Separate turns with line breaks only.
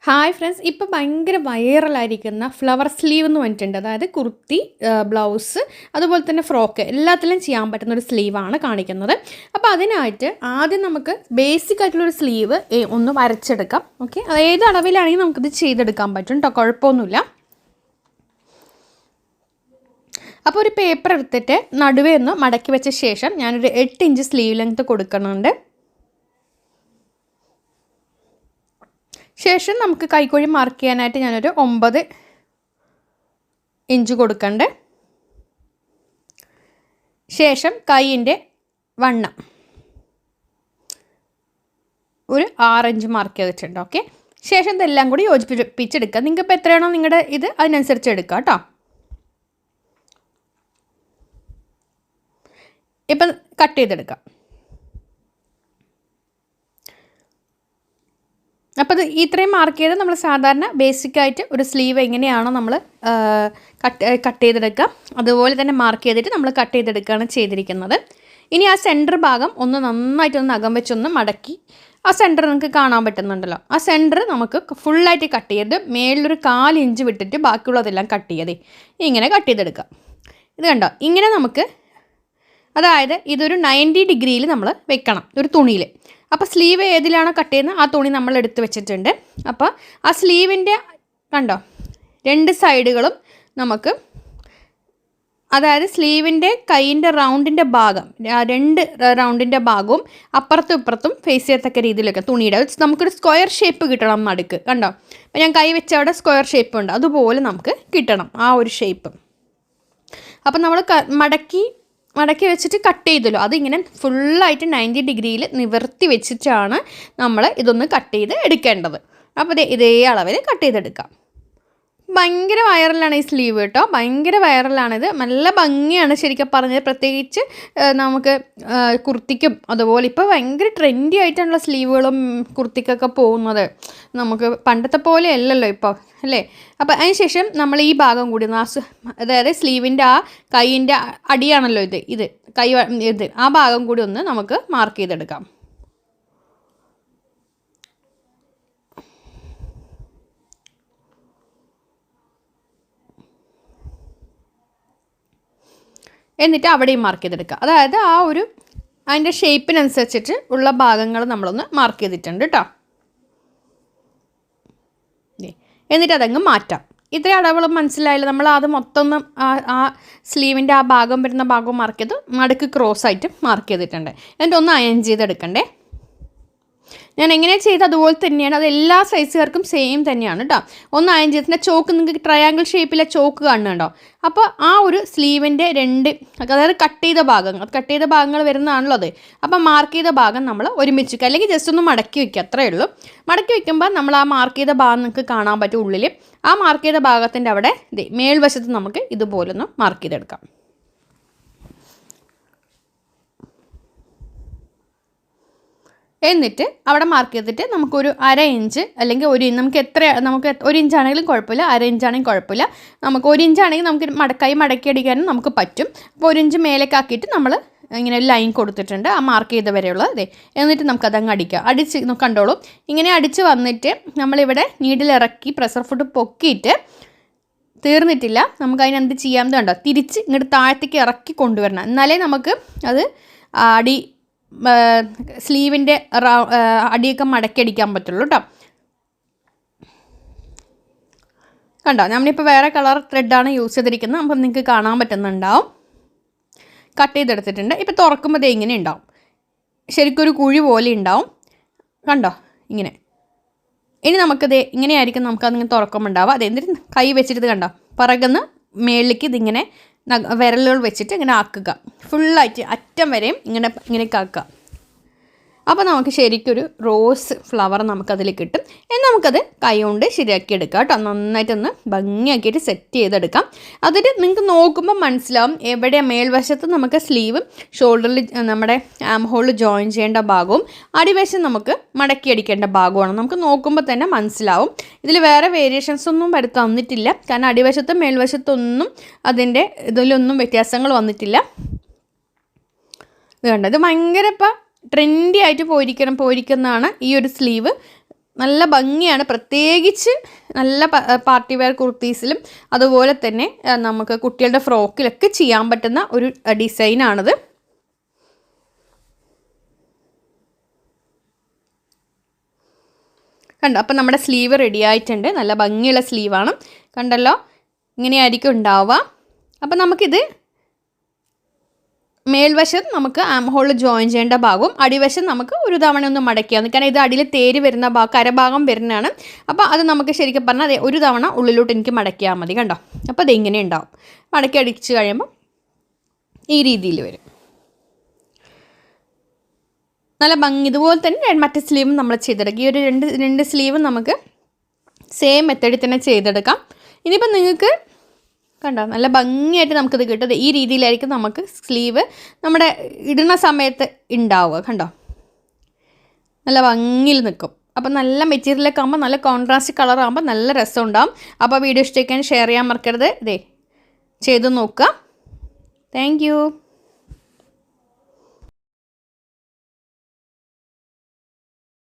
Hi friends, ഇപ്പോൾ ഭയങ്കര വൈറലായിരിക്കുന്ന flower sleeve എന്ന് പറഞ്ഞിട്ടുണ്ട്. അതായത് കുർത്തി, ബ്ലൗസ്, അതുപോലെ തന്നെ ഫ്രോക്ക് എല്ലാത്തിലും ചെയ്യാൻ പറ്റുന്ന ഒരു സ്ലീവാണ് കാണിക്കുന്നത്. അപ്പോൾ അതിനായിട്ട് ആദ്യം നമുക്ക് ബേസിക് ആയിട്ടുള്ളൊരു സ്ലീവ് ഒന്ന് വരച്ചെടുക്കാം. ഓക്കെ, ഏത് അളവിലാണെങ്കിൽ നമുക്കിത് ചെയ്തെടുക്കാൻ പറ്റും കേട്ടോ, കുഴപ്പമൊന്നുമില്ല. അപ്പോൾ ഒരു പേപ്പർ എടുത്തിട്ട് നടുവേ ഒന്ന് മടക്കി വെച്ച ശേഷം ഞാനൊരു 8 ഇഞ്ച് സ്ലീവ് ലെങ്ത്ത് കൊടുക്കുന്നുണ്ട്. ശേഷം നമുക്ക് കൈക്കുഴി മാർക്ക് ചെയ്യാനായിട്ട് ഞാനൊരു 9 ഇഞ്ച് കൊടുക്കണ്ട്. ശേഷം കൈയിൻ്റെ വണ്ണം ഒരു 6 ഇഞ്ച് മാർക്ക് ചെയ്തിട്ടുണ്ട്. ഓക്കെ, ശേഷം ഇതെല്ലാം കൂടി യോജിപ്പിച്ചെടുക്കുക. നിങ്ങൾക്ക് ഇപ്പോൾ എത്രയാണോ നിങ്ങളുടെ ഇത് അതിനനുസരിച്ച് എടുക്കുക കേട്ടോ. ഇപ്പം കട്ട് ചെയ്തെടുക്കാം. അപ്പോൾ ഇത് ഇത്രയും മാർക്ക് ചെയ്ത് നമ്മൾ സാധാരണ ബേസിക്കായിട്ട് ഒരു സ്ലീവ് എങ്ങനെയാണോ നമ്മൾ കട്ട് ചെയ്തെടുക്കുക അതുപോലെ തന്നെ മാർക്ക് ചെയ്തിട്ട് നമ്മൾ കട്ട് ചെയ്തെടുക്കുകയാണ് ചെയ്തിരിക്കുന്നത്. ഇനി ആ സെൻറ്റർ ഭാഗം ഒന്ന് നന്നായിട്ടൊന്ന് നഖം വെച്ചൊന്ന് മടക്കി ആ സെൻറ്റർ നിങ്ങൾക്ക് കാണാൻ പറ്റുന്നുണ്ടല്ലോ, ആ സെൻറ്റർ നമുക്ക് ഫുള്ളായിട്ട് കട്ട് ചെയ്ത് മേളിലൊരു 4 ഇഞ്ച് വിട്ടിട്ട് ബാക്കിയുള്ളതെല്ലാം കട്ട് ചെയ്തേ ഇങ്ങനെ കട്ട് ചെയ്തെടുക്കുക. ഇത് കണ്ടോ, ഇങ്ങനെ നമുക്ക് അതായത് ഇതൊരു 90 ഡിഗ്രിയിൽ നമ്മൾ വെക്കണം ഒരു തുണിയിൽ. അപ്പോൾ സ്ലീവ് ഏതിലാണോ കട്ട് ചെയ്യുന്നത് ആ തുണി നമ്മൾ എടുത്ത് വെച്ചിട്ടുണ്ട്. അപ്പോൾ ആ സ്ലീവിൻ്റെ കണ്ടോ 2 സൈഡുകളും നമുക്ക് അതായത് സ്ലീവിൻ്റെ കൈയിൻ്റെ റൗണ്ടിൻ്റെ ഭാഗം 2 റൗണ്ടിൻ്റെ ഭാഗവും അപ്പുറത്തും ഇപ്പുറത്തും ഫേസ് ചെയ്യത്തക്ക രീതിയിലൊക്കെ തുണിയുടെ നമുക്കൊരു സ്ക്വയർ ഷേപ്പ് കിട്ടണം നടുക്ക്. കണ്ടോ, അപ്പോൾ ഞാൻ കൈ വെച്ച അവിടെ സ്ക്വയർ ഷേപ്പ് ഉണ്ട്, അതുപോലെ നമുക്ക് കിട്ടണം ആ ഒരു ഷേപ്പ്. അപ്പം നമ്മൾ മടക്കി വെച്ചിട്ട് കട്ട് ചെയ്തല്ലോ, അതിങ്ങനെ ഫുള്ളായിട്ട് 90 ഡിഗ്രിയിൽ നിവർത്തി വെച്ചിട്ടാണ് നമ്മൾ ഇതൊന്ന് കട്ട് ചെയ്ത് എടുക്കേണ്ടത്. അപ്പോൾ ഇതേ അളവിൽ കട്ട് ചെയ്തെടുക്കാം. ഭയങ്കര വൈറലാണ് ഈ സ്ലീവ് കേട്ടോ, ഭയങ്കര വൈറലാണിത്. നല്ല ഭംഗിയാണ് ശരിക്കും പറഞ്ഞത്. പ്രത്യേകിച്ച് നമുക്ക് കുർത്തിക്കും അതുപോലെ ഇപ്പോൾ ഭയങ്കര ട്രെൻഡി ആയിട്ടുള്ള സ്ലീവുകളും കുർത്തിക്കൊക്കെ പോകുന്നത്. നമുക്ക് പണ്ടത്തെ പോലെ അല്ലല്ലോ ഇപ്പോൾ, അല്ലേ? അപ്പോൾ അതിന് ശേഷം നമ്മൾ ഈ ഭാഗം കൂടി അതായത് സ്ലീവിൻ്റെ ആ കൈയിൻ്റെ അടിയാണല്ലോ ഇത് കൈ ഇത് ആ ഭാഗം കൂടി ഒന്ന് നമുക്ക് മാർക്ക് ചെയ്തെടുക്കാം. എന്നിട്ട് അവിടെയും മാർക്ക് ചെയ്തെടുക്കുക. അതായത് ആ ഒരു അതിൻ്റെ ഷേപ്പിനനുസരിച്ചിട്ട് ഉള്ള ഭാഗങ്ങൾ നമ്മളൊന്ന് മാർക്ക് ചെയ്തിട്ടുണ്ട് കേട്ടോ. എന്നിട്ട് അതങ്ങ് മാറ്റാം. ഇത്രയും അളവുകൾ മനസ്സിലായില്ല. നമ്മൾ അത് മൊത്തം ഒന്ന് ആ സ്ലീവിൻ്റെ ആ ഭാഗം വരുന്ന ഭാഗവും മാർക്ക് ചെയ്ത് മടക്ക് ക്രോസ് ആയിട്ട് മാർക്ക് ചെയ്തിട്ടുണ്ട്. എന്നിട്ട് ഒന്ന് അയൺ ചെയ്തെടുക്കണ്ടേ. ഞാൻ എങ്ങനെയാണ് ചെയ്ത് അതുപോലെ തന്നെയാണ്, അത് എല്ലാ സൈസുകാർക്കും സെയിം തന്നെയാണ് കേട്ടോ. ഒന്ന് അയൺ ചെയ്തിട്ട് ചോക്ക് നിങ്ങൾക്ക് ട്രയാങ്കിൾ ഷേപ്പിലെ ചോക്ക് കാണുന്നുണ്ടോ? അപ്പോൾ ആ ഒരു സ്ലീവിൻ്റെ 2 അതായത് കട്ട് ചെയ്ത ഭാഗങ്ങൾ വരുന്നതാണല്ലോ അത്. അപ്പോൾ മാർക്ക് ചെയ്ത ഭാഗം നമ്മൾ ഒരുമിച്ച് വയ്ക്കുക, അല്ലെങ്കിൽ ജസ്റ്റ് ഒന്ന് മടക്കി വയ്ക്കുക, അത്രയേ ഉള്ളൂ. മടക്കി വയ്ക്കുമ്പോൾ നമ്മൾ ആ മാർക്ക് ചെയ്ത ഭാഗം നിങ്ങൾക്ക് കാണാൻ പറ്റും ഉള്ളിൽ. ആ മാർക്ക് ചെയ്ത ഭാഗത്തിൻ്റെ അവിടെ മേൽവശത്ത് നമുക്ക് ഇതുപോലൊന്ന് മാർക്ക് ചെയ്തെടുക്കാം. എന്നിട്ട് അവിടെ മാർക്ക് ചെയ്തിട്ട് നമുക്കൊരു 1/2 ഇഞ്ച് അല്ലെങ്കിൽ 1 ഇഞ്ച് നമുക്ക് 1 ഇഞ്ചാണെങ്കിലും കുഴപ്പമില്ല, 1/2 ഇഞ്ചാണെങ്കിലും കുഴപ്പമില്ല. നമുക്ക് 1 ഇഞ്ചാണെങ്കിൽ നമുക്ക് കൈ മടക്കി അടിക്കാനും നമുക്ക് പറ്റും. അപ്പോൾ 1 ഇഞ്ച് മേലേക്കാക്കിയിട്ട് നമ്മൾ ഇങ്ങനെ ഒരു ലൈൻ കൊടുത്തിട്ടുണ്ട് ആ മാർക്ക് ചെയ്ത വരെയുള്ളത്. അതെ, എന്നിട്ട് നമുക്കതങ്ങ് അടിച്ച് കണ്ടോളൂ. ഇങ്ങനെ അടിച്ച് വന്നിട്ട് നമ്മളിവിടെ നീഡിലിറക്കി പ്രഷർ ഫുഡ് പൊക്കിയിട്ട് തീർന്നിട്ടില്ല. നമുക്ക് അതിനെന്ത് ചെയ്യാൻ കണ്ടോ, തിരിച്ച് ഇങ്ങോട്ട് താഴത്തേക്ക് ഇറക്കി കൊണ്ടുവരണം. എന്നാലേ നമുക്ക് അത് സ്ലീവിൻ്റെ അടിയൊക്കെ മടക്കി അടിക്കാൻ പറ്റുള്ളൂ കേട്ടോ. കണ്ടോ, നമ്മളിപ്പോൾ വേറെ കളർ ത്രെഡാണ് യൂസ് ചെയ്തിരിക്കുന്നത്. അപ്പം നിങ്ങൾക്ക് കാണാൻ പറ്റുന്നുണ്ടാവും. കട്ട് ചെയ്തെടുത്തിട്ടുണ്ട്. ഇപ്പോൾ തുറക്കുമ്പോൾ ദേ ഇങ്ങനെ ഉണ്ടാവും, ശരിക്കും ഒരു കുഴി പോലെ ഉണ്ടാവും. കണ്ടോ ഇങ്ങനെ. ഇനി നമുക്കത് ഇങ്ങനെയായിരിക്കും നമുക്കതിങ്ങനെ തുറക്കുമ്പോൾ ഉണ്ടാവുക. അതെന്തിട്ട് കൈ വെച്ചിട്ട് കണ്ടോ പിറകുന്ന് മേളിലേക്ക് ഇതിങ്ങനെ വിരലുകൾ വെച്ചിട്ട് ഇങ്ങനെ ആക്കുക, ഫുള്ളായിട്ട് അറ്റം വരെയും ഇങ്ങനെയൊക്കെ ആക്കുക. അപ്പോൾ നമുക്ക് ശരിക്കൊരു റോസ് ഫ്ലവർ നമുക്കതിൽ കിട്ടും. നമുക്കത് കൈ കൊണ്ട് ശരിയാക്കി എടുക്കാം കേട്ടോ. നന്നായിട്ടൊന്ന് ഭംഗിയാക്കിയിട്ട് സെറ്റ് ചെയ്തെടുക്കാം. അതിൽ നിങ്ങൾക്ക് നോക്കുമ്പോൾ മനസ്സിലാവും എവിടെ മേൽവശത്ത് നമുക്ക് സ്ലീവ് ഷോൾഡറിൽ നമ്മുടെ ആം ഹോളിൽ ജോയിൻ ചെയ്യേണ്ട ഭാഗവും അടിവശം നമുക്ക് മടക്കി അടിക്കേണ്ട ഭാഗമാണ്. നമുക്ക് നോക്കുമ്പോൾ തന്നെ മനസ്സിലാവും. ഇതിൽ വേറെ വേരിയേഷൻസ് ഒന്നും തന്നിട്ടില്ല, കാരണം അടിവശത്തും മേൽവശത്തൊന്നും അതിൻ്റെ ഇതിലൊന്നും വ്യത്യാസങ്ങൾ വന്നിട്ടില്ല. ഇത് കണ്ടോ, ഇത് ഭയങ്കര ട്രെൻഡി ആയിട്ട് പോയിരിക്കുന്നതാണ് ഈ ഒരു സ്ലീവ്. നല്ല ഭംഗിയാണ്, പ്രത്യേകിച്ച് നല്ല പാർട്ടി വെയർ കുർത്തീസിലും അതുപോലെ തന്നെ നമുക്ക് കുട്ടികളുടെ ഫ്രോക്കിലൊക്കെ ചെയ്യാൻ പറ്റുന്ന ഒരു ഡിസൈനാണിത്. കണ്ടോ? അപ്പം നമ്മുടെ സ്ലീവ് റെഡി ആയിട്ടുണ്ട്. നല്ല ഭംഗിയുള്ള സ്ലീവാണ്, കണ്ടല്ലോ, ഇങ്ങനെയായിരിക്കും ഉണ്ടാവുക. അപ്പം നമുക്കിത് മേൽവശം നമുക്ക് ആം ഹോളിൽ ജോയിൻ ചെയ്യേണ്ട ഭാഗവും അടിവശം നമുക്ക് ഒരു തവണ ഒന്ന് മടക്കിയാൽ, കാരണം ഇത് അടിയിൽ തേര് വരുന്ന കരഭാഗം വരുന്നതാണ്. അപ്പോൾ അത് നമുക്ക് ശരിക്കും പറഞ്ഞാൽ അതെ ഒരു തവണ ഉള്ളിലോട്ട് എനിക്ക് മടക്കിയാൽ മതി. കണ്ടോ? അപ്പോൾ അത് ഇങ്ങനെ ഉണ്ടാവും. മടക്കി അടിച്ച് കഴിയുമ്പോൾ ഈ രീതിയിൽ വരും. നല്ല ഭംഗി. ഇതുപോലെ തന്നെ മറ്റേ സ്ലീവും നമ്മൾ ചെയ്തെടുക്കാം. ഈ ഒരു രണ്ട് സ്ലീവും നമുക്ക് സെയിം മെത്തേഡിൽ തന്നെ ചെയ്തെടുക്കാം. ഇനിയിപ്പോൾ നിങ്ങൾക്ക് കണ്ടോ നല്ല ഭംഗിയായിട്ട് നമുക്കിത് കിട്ടും. ഈ രീതിയിലായിരിക്കും നമുക്ക് സ്ലീവ് നമ്മുടെ ഇടുന്ന സമയത്ത് ഉണ്ടാവുക. കണ്ടോ? നല്ല ഭംഗിയിൽ നിൽക്കും. അപ്പം നല്ല മെറ്റീരിയലൊക്കെ ആകുമ്പോൾ നല്ല കോൺട്രാസ്റ്റ് കളറാകുമ്പോൾ നല്ല രസം ഉണ്ടാവും. അപ്പോൾ വീഡിയോ ഇഷ്ടമാക്കാൻ ഷെയർ ചെയ്യാൻ മറക്കരുത്. ഇതേ ചെയ്ത് നോക്കുക. താങ്ക്